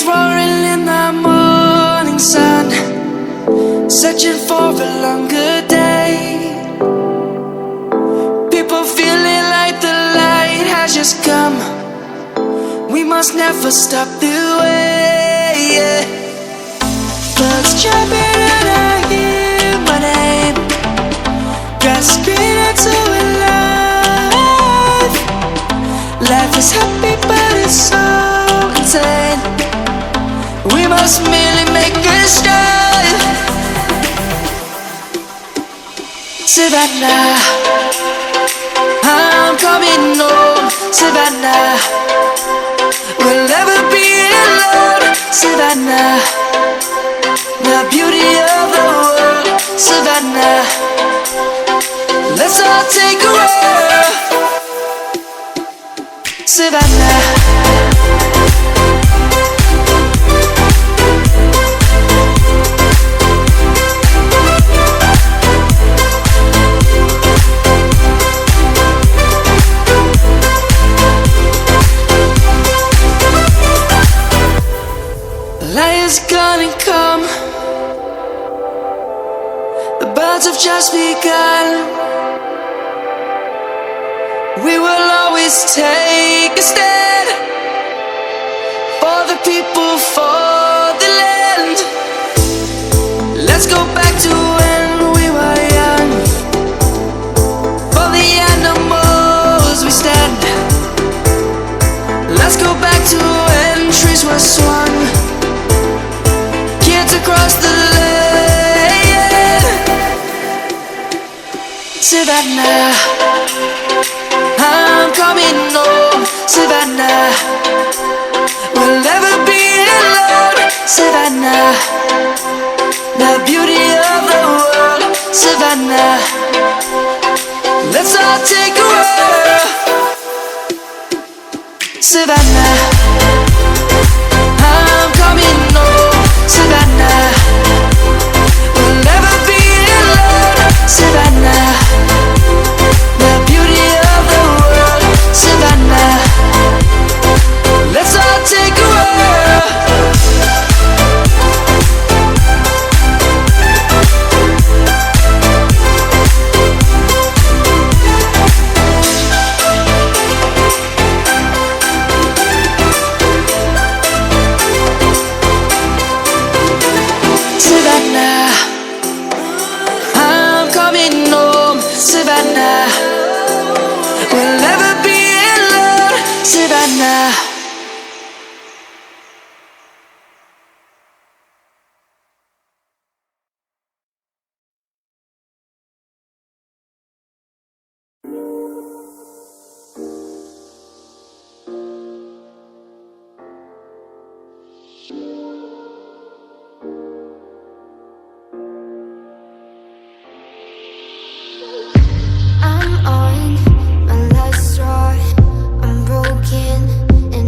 roaring in the morning sun, searching for a longer day. People feeling like the light has just come. We must never stop the way, yeah. Birds jumping and I hear my name, grasping into a life. Life is happy but it's so insane. We must merely make a start. Savannah, I'm coming home. Savannah, we'll never be alone. Savannah, the beauty of the world. Savannah, let's all take a walk. Savannah, light is gonna come. The birds have just begun. We will always take a stand for the people, for the land. Let's go back to when we were young. For the animals we stand. Let's go back to when trees were swung, kids across the land. Savannah, I'm coming home. Savannah, we'll never be alone. Savannah, the beauty of the world. Savannah, let's all take a walk. Savannah, I'm coming home. Savannah, we'll never be alone. Savannah, the beauty of the world. Savannah, let's all take a walk. Savannah, I'm coming home. Savannah, we'll never be alone. Savannah. I'm on my last straw. I'm broken and